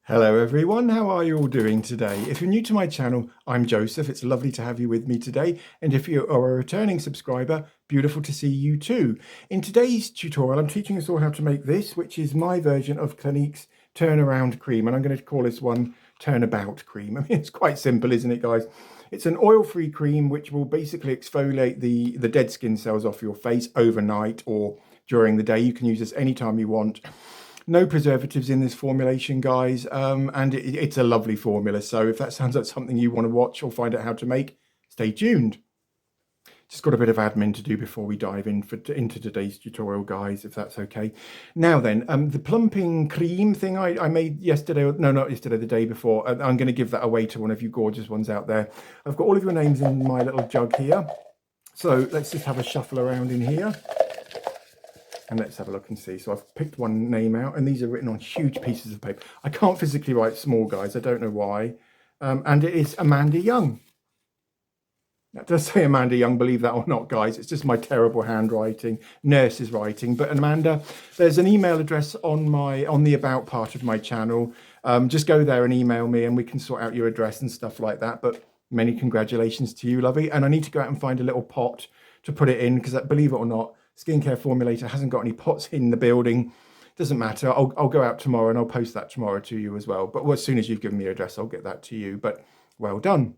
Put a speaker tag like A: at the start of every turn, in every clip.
A: Hello everyone, how are you all doing today? If you're new to my channel, I'm Joseph. It's lovely to have you with me today. And if you are a returning subscriber, beautiful to see you too. In today's tutorial, I'm teaching us all how to make this, which is my version of Clinique's turnaround cream. And I'm going to call this one Turnabout cream. I mean, it's quite simple, isn't it, guys? It's an oil-free cream which will basically exfoliate the dead skin cells off your face overnight or during the day. You can use this anytime you want. No preservatives in this formulation, guys, and it's a lovely formula. So if that sounds like something you want to watch or find out how to make, stay tuned. Just got a bit of admin to do before we dive into today's tutorial, guys, if that's okay. Now then, the plumping cream thing I made yesterday, no, not yesterday, the day before. I'm going to give that away to one of you gorgeous ones out there. I've got all of your names in my little jug here. So let's just have a shuffle around in here. And let's have a look and see. So I've picked one name out, and these are written on huge pieces of paper. I can't physically write small, guys. I don't know why. And it is Amanda Young. That does say Amanda Young, believe that or not, guys. It's just my terrible handwriting, nurse's writing. But Amanda, there's an email address on the about part of my channel. Just go there and email me, and we can sort out your address and stuff like that. But many congratulations to you, lovey. And I need to go out and find a little pot to put it in, because believe it or not, skincare formulator hasn't got any pots in the building. Doesn't matter. I'll go out tomorrow and I'll post that tomorrow to you as well. But as soon as you've given me your address, I'll get that to you. But well done.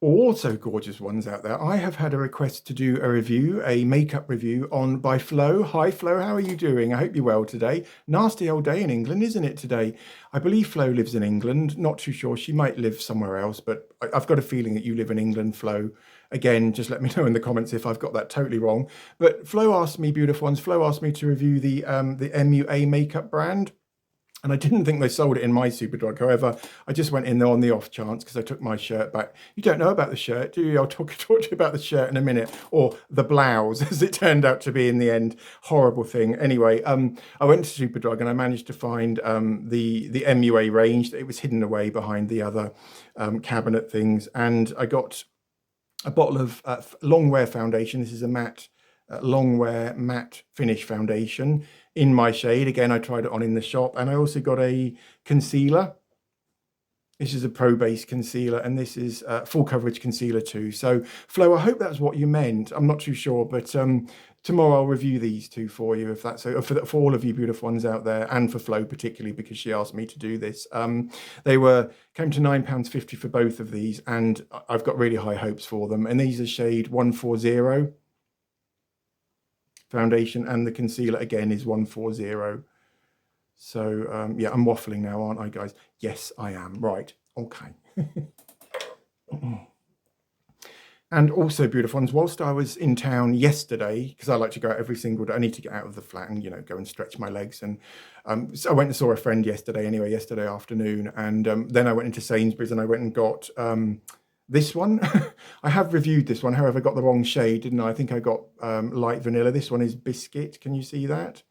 A: Also gorgeous ones out there. I have had a request to do a review, a makeup review by Flo. Hi Flo, how are you doing? I hope you're well today. Nasty old day in England, isn't it today? I believe Flo lives in England. Not too sure. She might live somewhere else, but I've got a feeling that you live in England, Flo. Again, just let me know in the comments if I've got that totally wrong. But Flo asked me, beautiful ones, Flo asked me to review the MUA makeup brand. And I didn't think they sold it in my Superdrug. However, I just went in there on the off chance because I took my shirt back. You don't know about the shirt, do you? I'll talk to you about the shirt in a minute. Or the blouse, as it turned out to be in the end. Horrible thing. Anyway, I went to Superdrug and I managed to find the MUA range. It was hidden away behind the other cabinet things. And I got a bottle of Longwear foundation. This is a matte Longwear matte finish foundation in my shade. Again, I tried it on in the shop. And I also got a concealer. This is a pro base concealer, and this is full coverage concealer too. So Flo, I hope that's what you meant. I'm not too sure, but tomorrow I'll review these two for you, if that's for all of you beautiful ones out there, and for Flo particularly because she asked me to do this. They came to £9.50 for both of these, and I've got really high hopes for them. And these are shade 140 foundation, and the concealer again is 140. So yeah, I'm waffling now, aren't I, guys? Yes, I am. Right. Okay. And also, beautiful ones, whilst I was in town yesterday, because I like to go out every single day, I need to get out of the flat and, go and stretch my legs. And so I went and saw a friend yesterday afternoon. And then I went into Sainsbury's and I went and got this one. I have reviewed this one. However, I got the wrong shade, didn't I? I think I got light vanilla. This one is biscuit. Can you see that?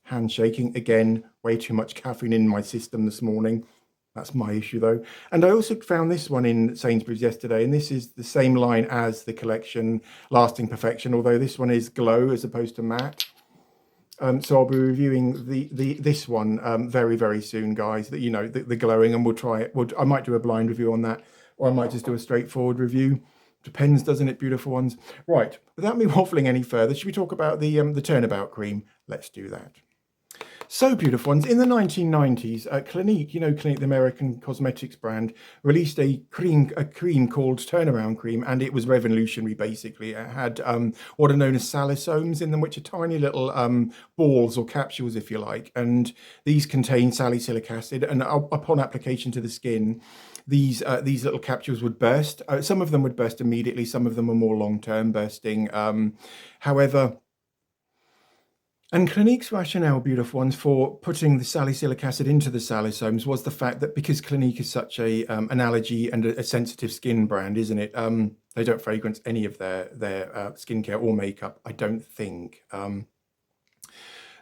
A: Handshaking. Again, way too much caffeine in my system this morning. That's my issue though. And I also found this one in Sainsbury's yesterday, and this is the same line as the collection Lasting Perfection, although this one is glow as opposed to matte. So I'll be reviewing this one very, very soon, guys. That the glowing, and we'll try it. I might do a blind review on that, or I might just do a straightforward review. Depends, doesn't it, beautiful ones? Right. Without me waffling any further, should we talk about the Turnabout cream? Let's do that. So, beautiful ones, in the 1990s, Clinique, Clinique, the American cosmetics brand, released a cream called Turnaround Cream, and it was revolutionary, basically. It had what are known as salicylics in them, which are tiny little balls or capsules, if you like, and these contain salicylic acid, and upon application to the skin, these little capsules would burst. Some of them would burst immediately, some of them are more long-term bursting. However, and Clinique's rationale, beautiful ones, for putting the salicylic acid into the salicylics was the fact that because Clinique is such an allergy and a sensitive skin brand, isn't it? They don't fragrance any of their skincare or makeup, I don't think.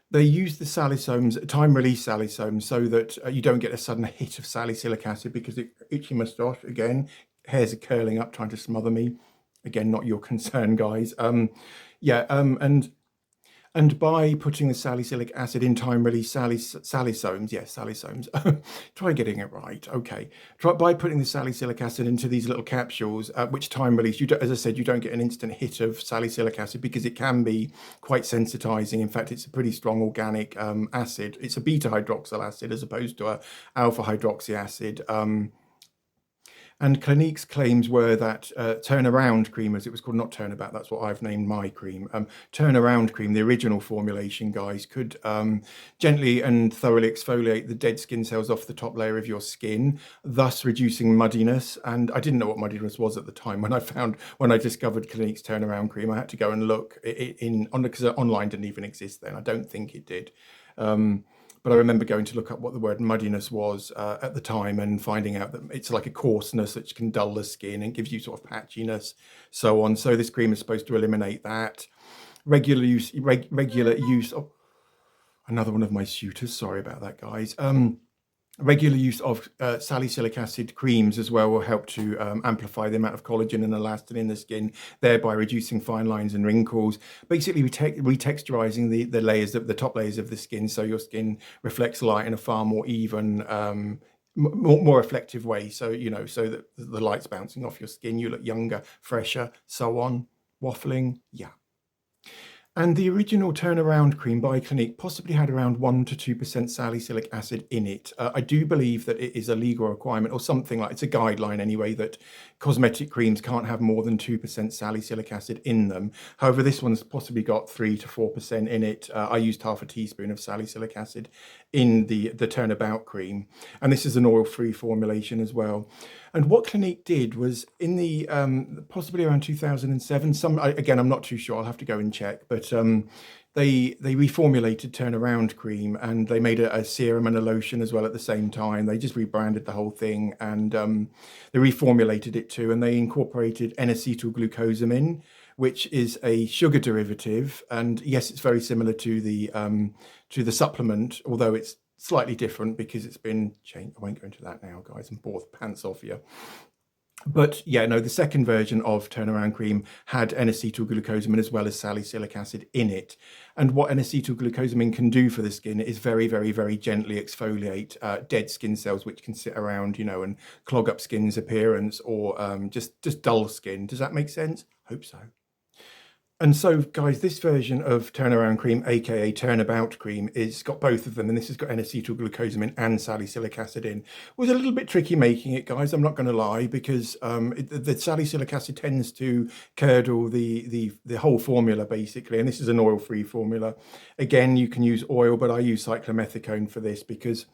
A: They use the salicylics, time-release salicylics, so that you don't get a sudden hit of salicylic acid, because itchy moustache, again, hairs are curling up, trying to smother me. Again, not your concern, guys. And And by putting the salicylic acid in time-release salisomes, yes, salisomes, try getting it right, okay. By putting the salicylic acid into these little capsules, which time-release, as I said, you don't get an instant hit of salicylic acid because it can be quite sensitizing. In fact, it's a pretty strong organic acid. It's a beta-hydroxyl acid as opposed to a alpha-hydroxy acid. And Clinique's claims were that turnaround cream, as it was called, not Turnabout, that's what I've named my cream, turnaround cream, the original formulation, guys, could gently and thoroughly exfoliate the dead skin cells off the top layer of your skin, thus reducing muddiness. And I didn't know what muddiness was at the time. When I discovered Clinique's turnaround cream, I had to go and look because online didn't even exist then. I don't think it did. But I remember going to look up what the word muddiness was at the time and finding out that it's like a coarseness which can dull the skin and gives you sort of patchiness, so on. So this cream is supposed to eliminate that. Regular use of another one of my suitors. Sorry about that, guys. Regular use of salicylic acid creams as well will help to amplify the amount of collagen and elastin in the skin, thereby reducing fine lines and wrinkles. Basically, retexturizing the layers, the top layers of the skin, so your skin reflects light in a far more even, more reflective way. So so that the light's bouncing off your skin, you look younger, fresher, so on. Waffling, yeah. And the original turnaround cream by Clinique possibly had around 1 to 2% salicylic acid in it. I do believe that it is a legal requirement or something like, it's a guideline anyway, that cosmetic creams can't have more than 2% salicylic acid in them. However, this one's possibly got 3 to 4% in it. I used half a teaspoon of salicylic acid in the Turnabout cream. And this is an oil-free formulation as well. And what Clinique did was in the possibly around 2007, again, I'm not too sure, I'll have to go and check, but they reformulated turnaround cream and they made a serum and a lotion as well at the same time. They just rebranded the whole thing and they reformulated it too, and they incorporated N-acetyl-glucosamine, which is a sugar derivative. And yes, it's very similar to the supplement, although it's slightly different because it's been changed. I won't go into that now, guys, and bore the pants off you. But yeah, no, the second version of turnaround cream had N-acetyl-glucosamine as well as salicylic acid in it. And what N-acetyl-glucosamine can do for the skin is very, very, very gently exfoliate dead skin cells, which can sit around, and clog up skin's appearance or just dull skin. Does that make sense? Hope so. And so, guys, this version of turnaround cream, aka Turnabout cream, is got both of them, and this has got N-acetyl-glucosamine and salicylic acid in. It was a little bit tricky making it, guys, I'm not going to lie, because the salicylic acid tends to curdle the whole formula, basically, and this is an oil-free formula. Again, you can use oil, but I use Cyclomethicone for this because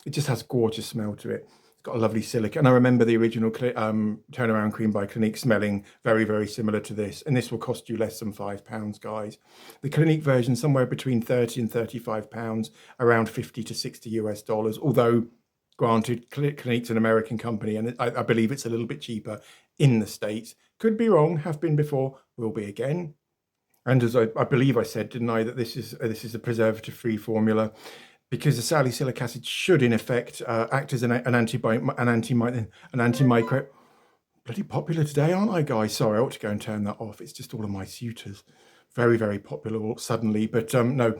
A: it just has a gorgeous smell to it. Got a lovely silica, and I remember the original turnaround cream by Clinique smelling very, very similar to this, and this will cost you less than £5, guys. The Clinique version somewhere between £30 and £35, around $50 to $60 US, although granted, Clinique's an American company and I believe it's a little bit cheaper in the States. Could be wrong, have been before, will be again. And as I believe I said, didn't I, that this is a preservative-free formula, because the salicylic acid should, in effect, act as an antimicrobial. Bloody popular today, aren't I, guys? Sorry, I ought to go and turn that off. It's just all of my suitors. Very, very popular suddenly. But no,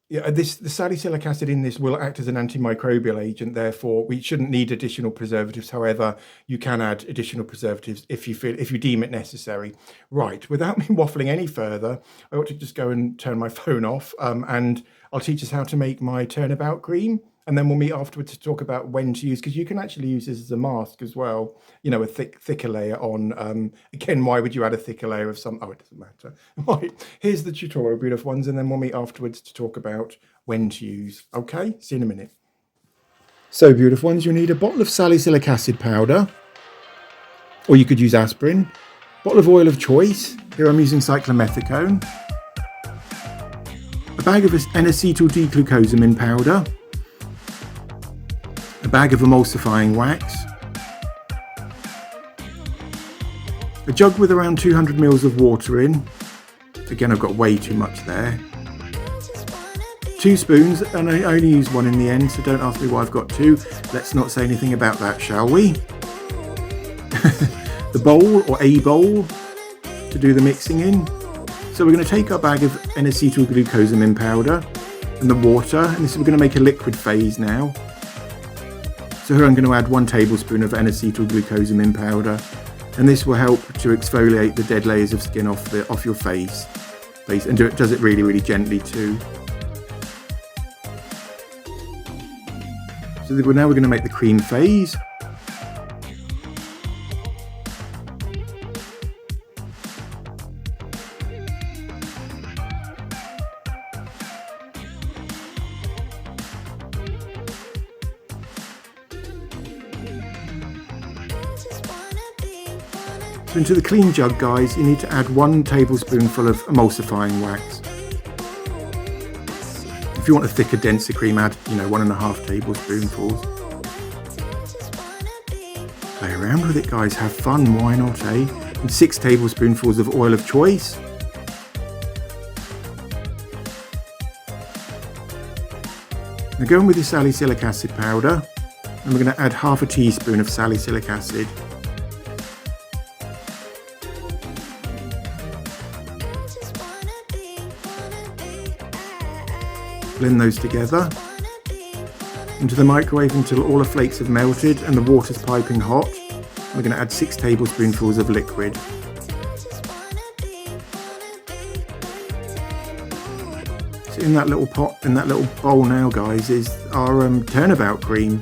A: yeah, the salicylic acid in this will act as an antimicrobial agent. Therefore, we shouldn't need additional preservatives. However, you can add additional preservatives if you deem it necessary. Right, without me waffling any further, I ought to just go and turn my phone off, and I'll teach us how to make my Turnabout cream, and then we'll meet afterwards to talk about when to use, because you can actually use this as a mask as well, a thicker layer on. Again, why would you add a thicker layer of some? Oh, it doesn't matter. Right, here's the tutorial, beautiful ones, and then we'll meet afterwards to talk about when to use. Okay, see you in a minute. So, beautiful ones, you'll need a bottle of salicylic acid powder, or you could use aspirin, bottle of oil of choice. Here I'm using Cyclomethicone, a bag of N-acetyl-D-glucosamine powder, a bag of emulsifying wax, a jug with around 200 ml of water in. Again, I've got way too much there. 2 spoons, and I only use one in the end, so don't ask me why I've got 2. Let's not say anything about that, shall we? The bowl, or a bowl, to do the mixing in. So we're going to take our bag of N-acetyl-glucosamine powder and the water, and this is, we're going to make a liquid phase now. So here I'm going to add 1 tablespoon of N-acetyl-glucosamine powder, and this will help to exfoliate the dead layers of skin off your face, and does it really, really gently too. So now we're going to make the cream phase. So into the clean jug, guys, you need to add 1 tablespoonful of emulsifying wax. If you want a thicker, denser cream, add 1.5 tablespoonfuls. Play around with it, guys. Have fun. Why not, eh? And 6 tablespoonfuls of oil of choice. Now go in with your salicylic acid powder, and we're going to add half a teaspoon of salicylic acid. Blend those together into the microwave until all the flakes have melted and the water's piping hot. We're going to add 6 tablespoonfuls of liquid. So in that little pot, in that little bowl now, guys, is our Turnabout cream.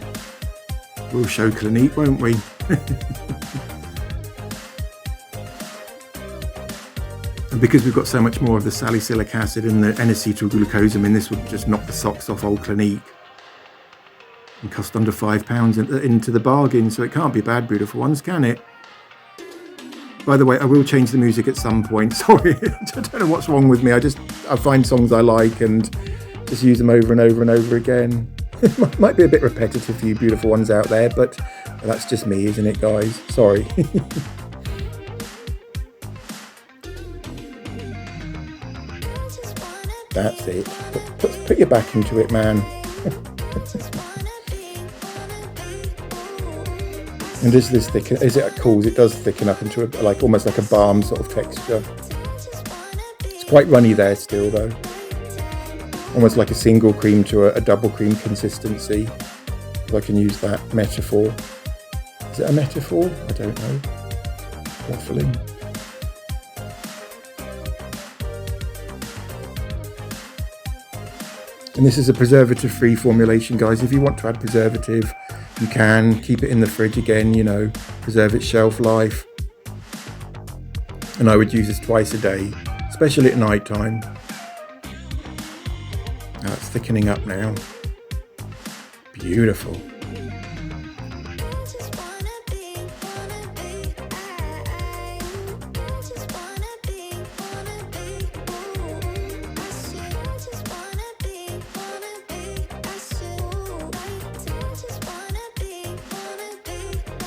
A: We'll show Clinique, won't we? And because we've got so much more of the salicylic acid and the N-acetyl-glucosamine, this would just knock the socks off old Clinique. And cost under £5 into the bargain, so it can't be bad, beautiful ones, can it? By the way, I will change the music at some point. Sorry, I don't know what's wrong with me. I find songs I like and just use them over and over and over again. It might be a bit repetitive for you beautiful ones out there, but that's just me, isn't it, guys? Sorry. That's it. Put your back into it, man. And does this thicken? As it cools, it does thicken up into almost like a balm sort of texture. It's quite runny there still, though. Almost like a single cream to a double cream consistency. If I can use that metaphor. Is it a metaphor? I don't know. Waffling. And this is a preservative-free formulation, guys. If you want to add preservative, you can. Keep it in the fridge again, preserve its shelf life. And I would use this twice a day, especially at night time. Now it's thickening up now. Beautiful.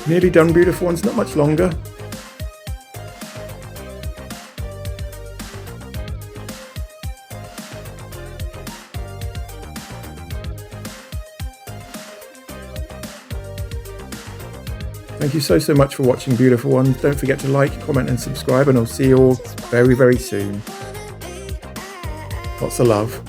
A: Nearly done, beautiful ones, not much longer. Thank you so much for watching, beautiful ones. Don't forget to like, comment and subscribe, and I'll see you all very, very soon. Lots of love.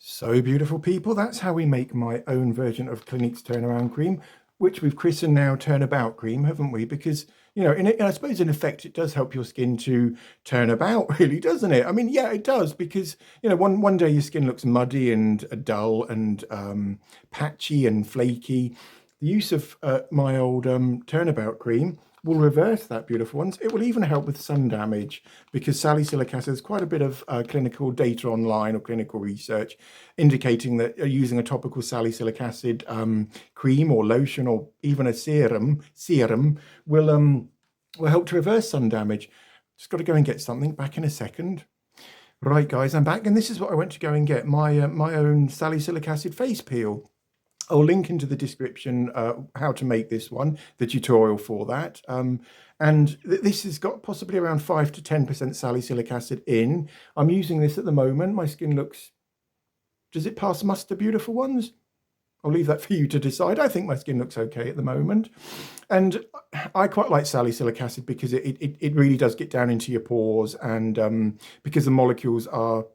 A: So beautiful people, that's how we make my own version of Clinique's turnaround cream, which we've christened now Turnabout cream, haven't we? Because, I suppose in effect it does help your skin to turn about, really, doesn't it? I mean, yeah, it does, because, one day your skin looks muddy and dull and patchy and flaky. The use of my old Turnabout cream will reverse that, beautiful ones. It will even help with sun damage, because salicylic acid has quite a bit of clinical data online, or clinical research indicating that using a topical salicylic acid cream or lotion, or even a serum will help to reverse sun damage. Just got to go and get something. Back in a second. Right, guys, I'm back, and this is what I went to go and get, my own salicylic acid face peel. I'll link into the description how to make this one, the tutorial for that. And this has got possibly around 5 to 10% salicylic acid in. I'm using this at the moment. My skin looks, does it pass muster, beautiful ones? I'll leave that for you to decide. I think my skin looks okay at the moment. And I quite like salicylic acid because it really does get down into your pores, and because the molecules are,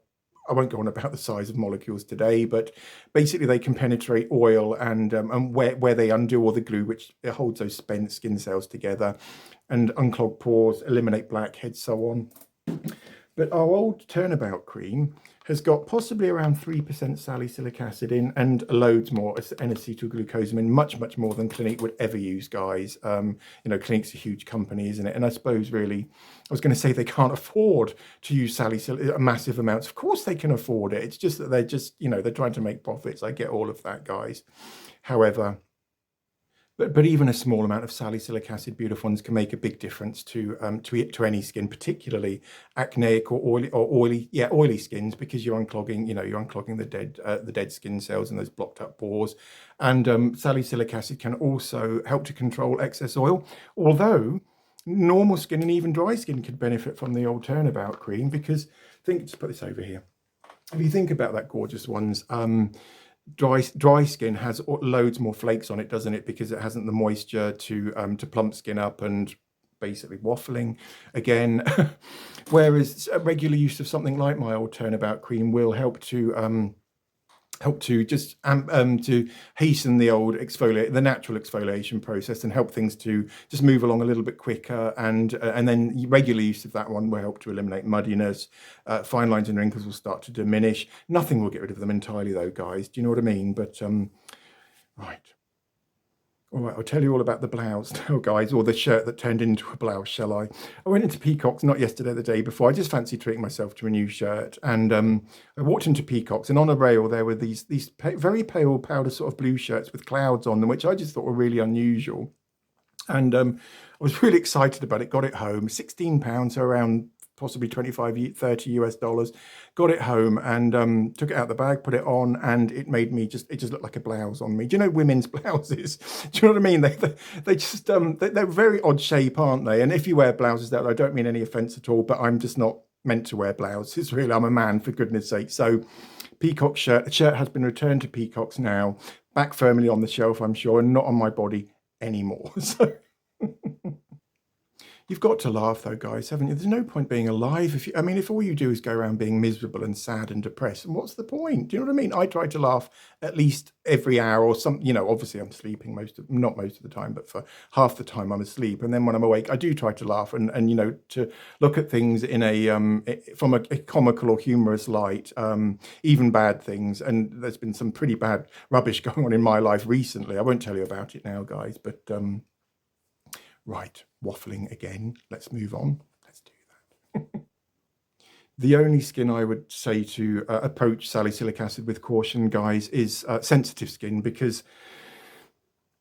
A: I won't go on about the size of molecules today, but basically they can penetrate oil and where they undo all the glue, which holds those skin cells together, and unclog pores, eliminate blackheads, so on. But our old Turnabout cream has got possibly around 3% salicylic acid in, and loads more N-acetyl-D-glucosamine, much more than Clinique would ever use, guys. You know, Clinique's a huge company, isn't it? And I suppose really, I was going to say they can't afford to use salicylic massive amounts. Of course they can afford it. It's just that they're just, you know, they're trying to make profits. I get all of that, guys. However, but even a small amount of salicylic acid, beautiful ones, can make a big difference to any skin, particularly acneic or oily skins, because you're unclogging, you're unclogging the dead skin cells and those blocked up pores. And salicylic acid can also help to control excess oil, although normal skin and even dry skin could benefit from the old Turnabout cream, because just put this over here. If you think about that gorgeous ones, dry skin has loads more flakes on it, doesn't it? Because it hasn't the moisture to plump skin up and basically waffling again. Whereas a regular use of something like my old Turnabout cream will help to just to hasten the natural exfoliation process, and help things to just move along a little bit quicker. And then regular use of that one will help to eliminate muddiness. Fine lines and wrinkles will start to diminish. Nothing will get rid of them entirely, though, guys. Do you know what I mean? But right. All right, I'll tell you all about the blouse now, guys, or the shirt that turned into a blouse, shall I? I went into Peacock's, not yesterday, the day before. I just fancied treating myself to a new shirt. And I walked into Peacock's, and on a rail there were these very pale powder sort of blue shirts with clouds on them, which I just thought were really unusual. And I was really excited about it. Got it home, £16, so around possibly 25, 30 US dollars. Got it home and took it out the bag, put it on, and it made me it just looked like a blouse on me. Do you know women's blouses? Do you know what I mean? They just they're very odd shape, aren't they? And if you wear blouses, that I don't mean any offense at all, but I'm just not meant to wear blouses, really. I'm a man, for goodness sake. So Peacock shirt, the shirt has been returned to Peacock's now, back firmly on the shelf, I'm sure, and not on my body anymore. So you've got to laugh, though, guys, haven't you? There's no point being alive if all you do is go around being miserable and sad and depressed. And what's the point? Do you know what I mean? I try to laugh at least every hour or some. Obviously I'm sleeping not most of the time, but for half the time I'm asleep. And then when I'm awake, I do try to laugh and to look at things in from a comical or humorous light, even bad things. And there's been some pretty bad rubbish going on in my life recently. I won't tell you about it now, guys, but right, waffling again. Let's move on. Let's do that. The only skin I would say to approach salicylic acid with caution, guys, is sensitive skin, because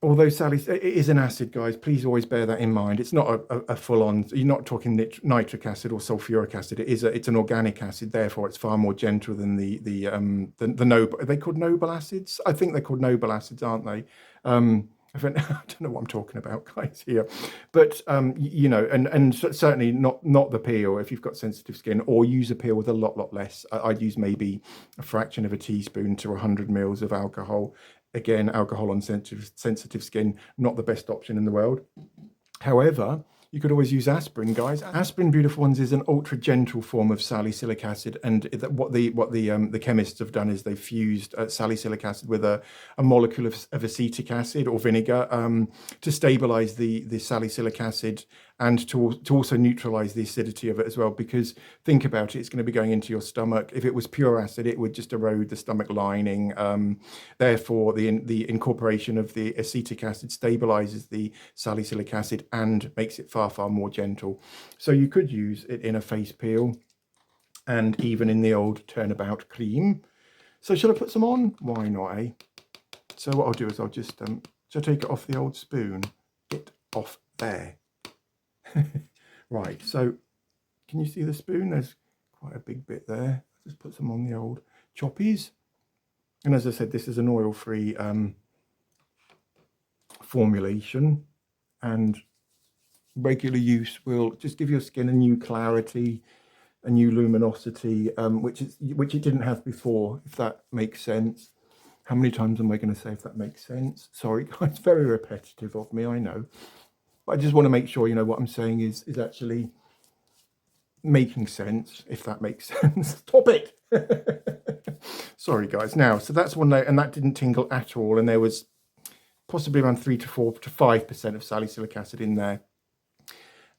A: although it is an acid, guys, please always bear that in mind. It's not a full-on, you're not talking nitric acid or sulfuric acid. It's an organic acid, therefore it's far more gentle than the noble. Are they called noble acids? I think they're called noble acids, aren't they? I don't know what I'm talking about, guys, here, but and certainly not the peel if you've got sensitive skin, or use a peel with a lot less. I'd use maybe a fraction of a teaspoon to 100 mils of alcohol. Again, alcohol on sensitive skin, not the best option in the world. However, you could always use aspirin, guys. Aspirin, beautiful ones, is an ultra gentle form of salicylic acid, and what the chemists have done is they've fused salicylic acid with a molecule of acetic acid or vinegar to stabilize the salicylic acid, and to also neutralize the acidity of it as well. Because think about it, it's going to be going into your stomach. If it was pure acid, it would just erode the stomach lining. Therefore, the incorporation of the acetic acid stabilizes the salicylic acid and makes it far more gentle. So you could use it in a face peel and even in the old Turnabout cream. So shall I put some on? Why not, eh? So what I'll do is I'll just shall I take it off the old spoon? Get off there. Right, so can you see the spoon? There's quite a big bit there. I'll just put some on the old choppies. And as I said, this is an oil-free formulation, and regular use will just give your skin a new clarity, a new luminosity, which it didn't have before, if that makes sense. How many times am I going to say if that makes sense? Sorry, guys, very repetitive of me, I know. But I just want to make sure, you know, what I'm saying is actually making sense, if that makes sense. Stop it! Sorry, guys. Now, so that's one note, and that didn't tingle at all, and there was possibly around 3 to 4 to 5% of salicylic acid in there.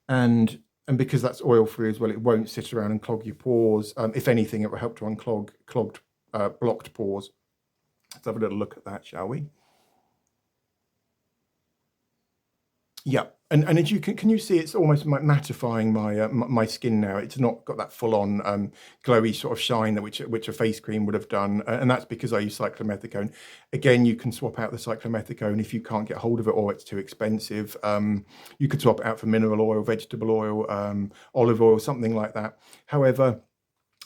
A: And because that's oil-free as well, it won't sit around and clog your pores. If anything, it will help to unclog blocked pores. Let's have a little look at that, shall we? Yeah, and as you can you see, it's almost mattifying my my skin now. It's not got that full-on glowy sort of shine that which a face cream would have done, and that's because I use Cyclomethicone. Again, you can swap out the Cyclomethicone if you can't get hold of it or it's too expensive. You could swap it out for mineral oil, vegetable oil, olive oil, something like that. However,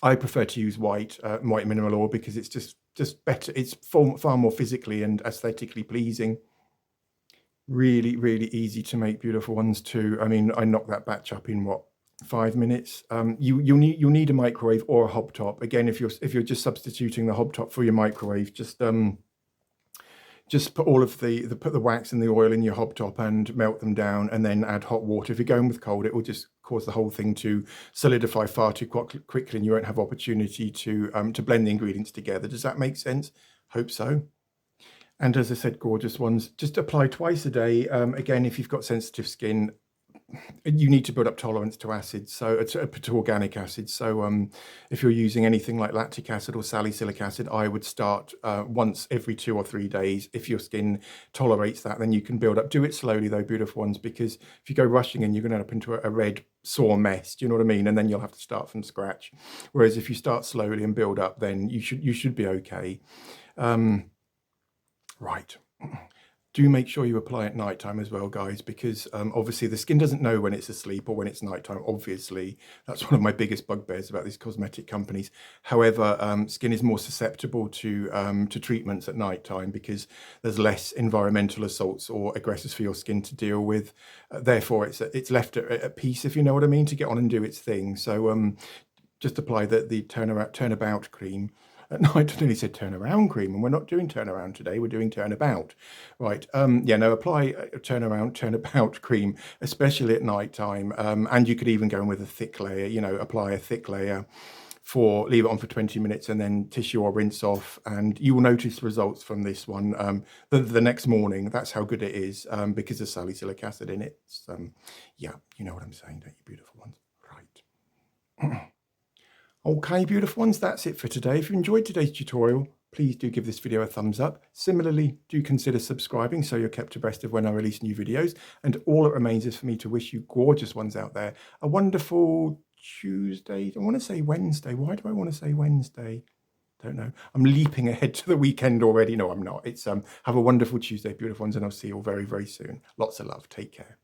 A: I prefer to use white mineral oil because it's just better. It's far more physically and aesthetically pleasing. Really, really easy to make beautiful ones too. I mean, I knocked that batch up in what, 5 minutes. You'll need a microwave or a hob top. Again, if you're just substituting the hob top for your microwave, just put all of put the wax and the oil in your hob top and melt them down, and then add hot water. If you're going with cold, it will just cause the whole thing to solidify far too quickly, and you won't have opportunity to blend the ingredients together. Does that make sense? Hope so. And as I said, gorgeous ones. Just apply twice a day. Again, if you've got sensitive skin, you need to build up tolerance to acids, so to organic acids. So if you're using anything like lactic acid or salicylic acid, I would start once every 2 or 3 days. If your skin tolerates that, then you can build up. Do it slowly though, beautiful ones, because if you go rushing in, you're going to end up into a red sore mess. Do you know what I mean? And then you'll have to start from scratch. Whereas if you start slowly and build up, then you should be okay. Right. Do make sure you apply at nighttime as well, guys, because obviously the skin doesn't know when it's asleep or when it's nighttime. Obviously, that's one of my biggest bugbears about these cosmetic companies. However, skin is more susceptible to treatments at nighttime because there's less environmental assaults or aggressors for your skin to deal with. Therefore, it's left at peace, if you know what I mean, to get on and do its thing. So just apply the Turnabout cream. At night, I nearly said turnaround cream, and we're not doing turnaround today, we're doing turnabout. Right, yeah, no, apply a turnabout cream, especially at night time. And you could even go in with a thick layer, you know, apply a thick layer leave it on for 20 minutes and then tissue or rinse off. And you will notice results from this one the next morning. That's how good it is because there's salicylic acid in it. Yeah, you know what I'm saying, don't you, beautiful ones? Right. Okay, beautiful ones, that's it for today. If you enjoyed today's tutorial, please do give this video a thumbs up. Similarly, do consider subscribing so you're kept abreast of when I release new videos. And all that remains is for me to wish you gorgeous ones out there a wonderful Tuesday. I want to say Wednesday. Why do I want to say Wednesday? Don't know. I'm leaping ahead to the weekend already. No, I'm not. It's have a wonderful Tuesday, beautiful ones, and I'll see you all very, very soon. Lots of love. Take care.